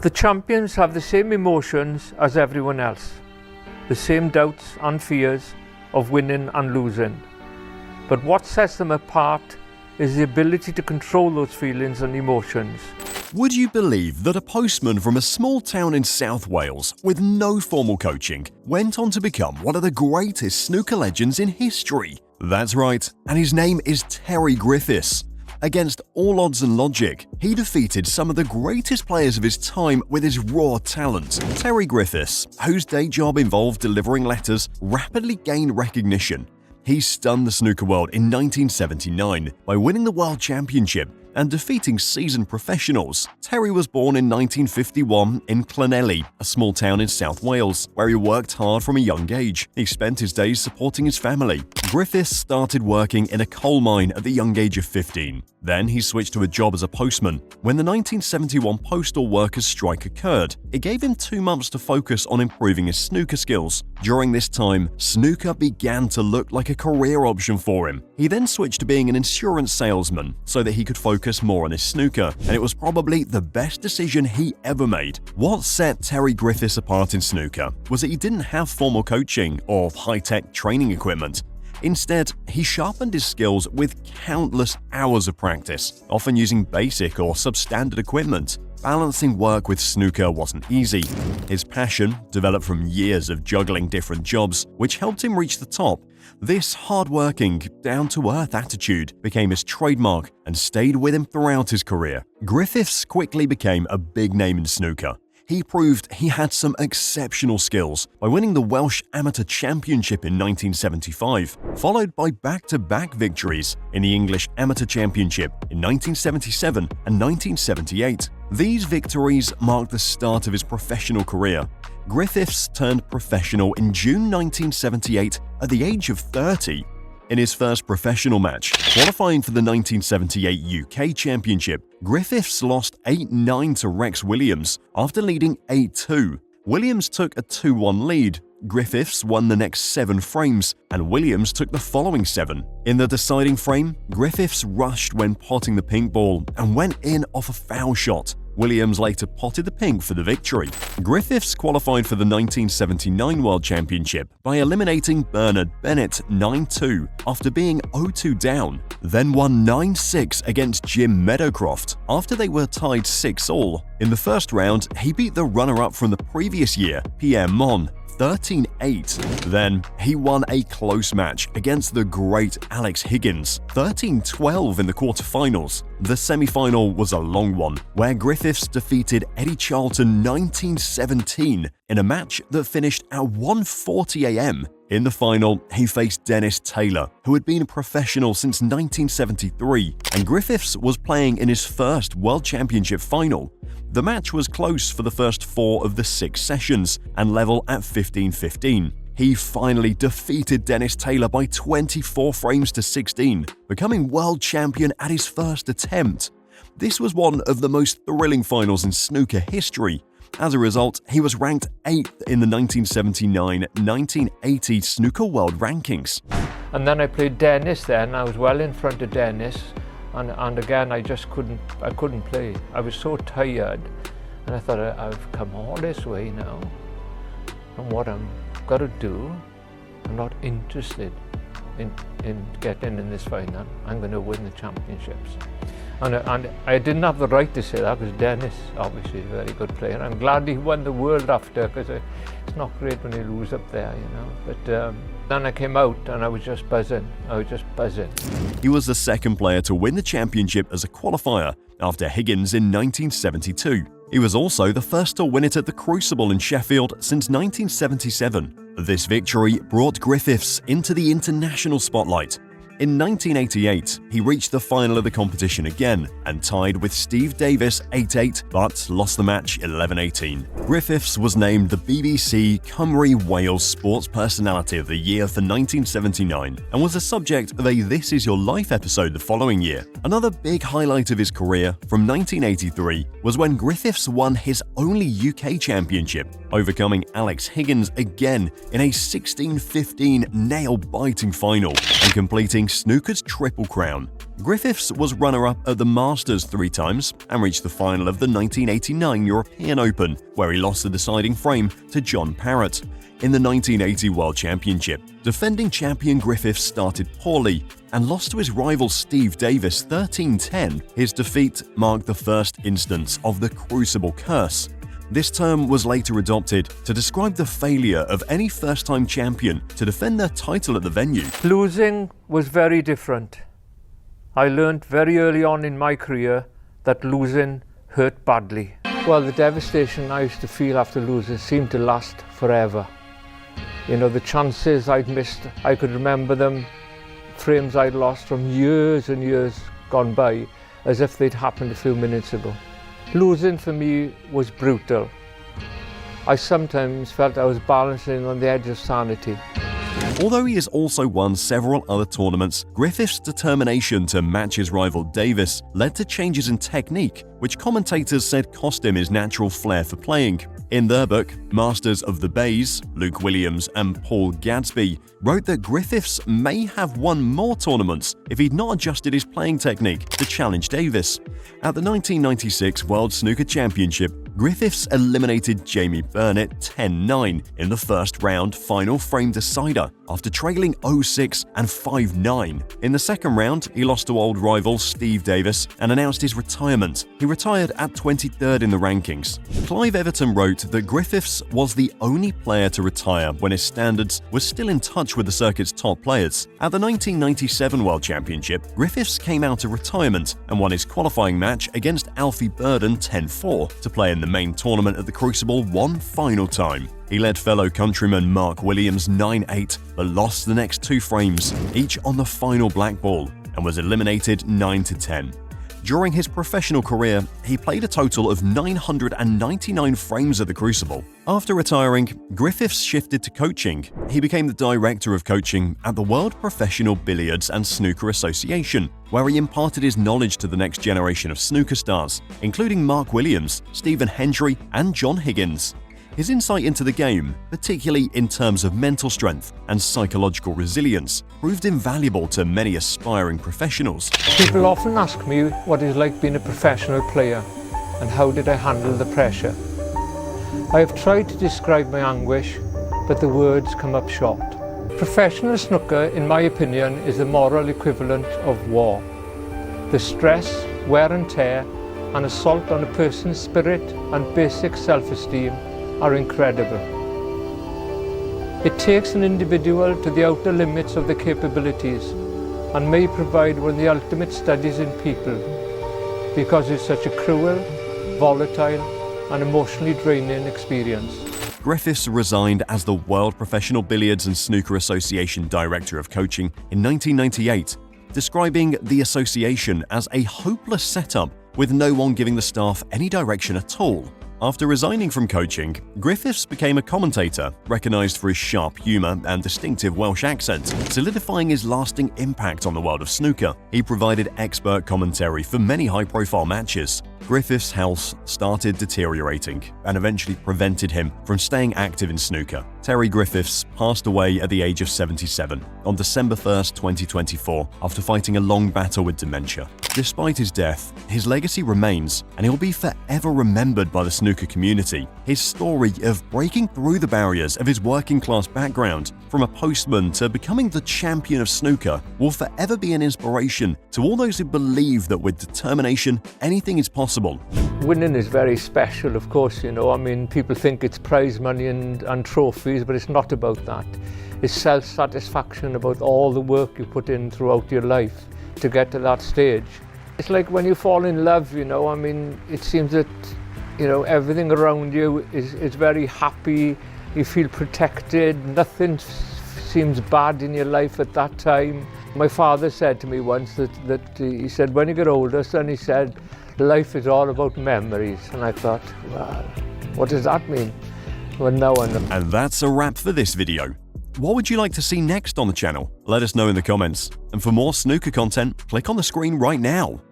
The champions have the same emotions as everyone else, the same doubts and fears of winning and losing. But what sets them apart is the ability to control those feelings and emotions. Would you believe that a postman from a small town in South Wales with no formal coaching went on to become one of the greatest snooker legends in history? That's right, and his name is Terry Griffiths. Against all odds and logic, he defeated some of the greatest players of his time with his raw talent. Terry Griffiths, whose day job involved delivering letters, rapidly gained recognition. He stunned the snooker world in 1979 by winning the World Championship and defeating seasoned professionals. Terry was born in 1951 in Llanelli, a small town in South Wales, where he worked hard from a young age. He spent his days supporting his family. Griffiths started working in a coal mine at the young age of 15. Then he switched to a job as a postman. When the 1971 postal workers' strike occurred, it gave him 2 months to focus on improving his snooker skills. During this time, snooker began to look like a career option for him. He then switched to being an insurance salesman so that he could focus more on his snooker, and it was probably the best decision he ever made. What set Terry Griffiths apart in snooker was that he didn't have formal coaching or high-tech training equipment. Instead, he sharpened his skills with countless hours of practice, often using basic or substandard equipment. Balancing work with snooker wasn't easy. His passion developed from years of juggling different jobs, which helped him reach the top. This hard-working, down-to-earth attitude became his trademark and stayed with him throughout his career. Griffiths quickly became a big name in snooker. He proved he had some exceptional skills by winning the Welsh Amateur Championship in 1975, followed by back-to-back victories in the English Amateur Championship in 1977 and 1978. These victories marked the start of his professional career. Griffiths turned professional in June 1978 at the age of 30. In his first professional match, qualifying for the 1978 UK Championship, Griffiths lost 8-9 to Rex Williams after leading 8-2. Williams took a 2-1 lead. Griffiths won the next 7 frames, and Williams took the following 7. In the deciding frame, Griffiths rushed when potting the pink ball and went in off a foul shot. Williams later potted the pink for the victory. Griffiths qualified for the 1979 World Championship by eliminating Bernard Bennett 9-2 after being 0-2 down, then won 9-6 against Jim Meadowcroft after they were tied 6-all. In the first round, he beat the runner-up from the previous year, Pierre Mon, 13-8. Then, he won a close match against the great Alex Higgins, 13-12 in the quarterfinals. The semi-final was a long one, where Griffiths defeated Eddie Charlton 19-17 in a match that finished at 1:40 a.m. In the final, he faced Dennis Taylor, who had been a professional since 1973, and Griffiths was playing in his first World Championship final. The match was close for the first 4 of the 6 sessions and level at 15-15. He finally defeated Dennis Taylor by 24 frames to 16, becoming world champion at his first attempt. This was one of the most thrilling finals in snooker history. As a result, he was ranked 8th in the 1979-1980 Snooker World Rankings. And then I played Dennis then. I was well in front of Dennis. And again, I couldn't play. I was so tired. And I thought, I've come all this way now. And what I'm got to do, I'm not interested in getting in this final. I'm going to win the championships. And I didn't have the right to say that because Dennis, obviously, is a very good player. I'm glad he won the world after because it's not great when you lose up there, you know. But then I came out and I was just buzzing. He was the second player to win the championship as a qualifier after Higgins in 1972. He was also the first to win it at the Crucible in Sheffield since 1977. This victory brought Griffiths into the international spotlight. In 1988, he reached the final of the competition again and tied with Steve Davis 8-8 but lost the match 11-18. Griffiths was named the BBC Cymru Wales Sports Personality of the Year for 1979 and was the subject of a This Is Your Life episode the following year. Another big highlight of his career from 1983 was when Griffiths won his only UK championship, overcoming Alex Higgins again in a 16-15 nail-biting final and completing snooker's Triple Crown. Griffiths was runner-up at the Masters 3 times and reached the final of the 1989 European Open, where he lost the deciding frame to John Parrott. In the 1980 World Championship, defending champion Griffiths started poorly and lost to his rival Steve Davis 13-10. His defeat marked the first instance of the Crucible Curse. This term was later adopted to describe the failure of any first-time champion to defend their title at the venue. Losing was very different. I learned very early on in my career that losing hurt badly. Well, the devastation I used to feel after losing seemed to last forever. You know, the chances I'd missed, I could remember them, frames I'd lost from years and years gone by, as if they'd happened a few minutes ago. Losing for me was brutal. I sometimes felt I was balancing on the edge of sanity. Although he has also won several other tournaments, Griffiths' determination to match his rival Davis led to changes in technique, which commentators said cost him his natural flair for playing. In their book, Masters of the Bays, Luke Williams and Paul Gadsby wrote that Griffiths may have won more tournaments if he'd not adjusted his playing technique to challenge Davis. At the 1996 World Snooker Championship, Griffiths eliminated Jamie Burnett 10-9 in the first round final frame decider after trailing 0-6 and 5-9. In the second round, he lost to old rival Steve Davis and announced his retirement. He retired at 23rd in the rankings. Clive Everton wrote that Griffiths was the only player to retire when his standards were still in touch with the circuit's top players. At the 1997 World Championship, Griffiths came out of retirement and won his qualifying match against Alfie Burden 10-4 to play in the main tournament at the Crucible one final time. He led fellow countryman Mark Williams 9-8 but lost the next 2 frames, each on the final black ball, and was eliminated 9-10. During his professional career, he played a total of 999 frames at the Crucible. After retiring, Griffiths shifted to coaching. He became the director of coaching at the World Professional Billiards and Snooker Association, where he imparted his knowledge to the next generation of snooker stars, including Mark Williams, Stephen Hendry, and John Higgins. His insight into the game, particularly in terms of mental strength and psychological resilience, proved invaluable to many aspiring professionals. People often ask me what it's like being a professional player and how did I handle the pressure. I have tried to describe my anguish, but the words come up short. Professional snooker, in my opinion, is the moral equivalent of war. The stress, wear and tear, and assault on a person's spirit and basic self-esteem are incredible. It takes an individual to the outer limits of their capabilities and may provide one of the ultimate studies in people because it's such a cruel, volatile and emotionally draining experience. Griffiths resigned as the World Professional Billiards and Snooker Association Director of Coaching in 1998, describing the association as a hopeless setup with no one giving the staff any direction at all. After resigning from coaching, Griffiths became a commentator, recognised for his sharp humour and distinctive Welsh accent, solidifying his lasting impact on the world of snooker. He provided expert commentary for many high-profile matches. Griffiths' health started deteriorating and eventually prevented him from staying active in snooker. Terry Griffiths passed away at the age of 77 on December 1, 2024, after fighting a long battle with dementia. Despite his death, his legacy remains, and he'll be forever remembered by the snooker community. His story of breaking through the barriers of his working-class background, from a postman to becoming the champion of snooker, will forever be an inspiration to all those who believe that with determination, anything is possible. Winning is very special, of course, you know. I mean, people think it's prize money and trophies, but it's not about that. It's self-satisfaction about all the work you put in throughout your life to get to that stage. It's like when you fall in love, you know. I mean, it seems that, you know, everything around you is very happy. You feel protected. Nothing seems bad in your life at that time. My father said to me once that he said, when you get older, son, he said, life is all about memories. And I thought, well, what does that mean? Well, now I know. And that's a wrap for this video. What would you like to see next on the channel? Let us know in the comments. And for more snooker content, click on the screen right now.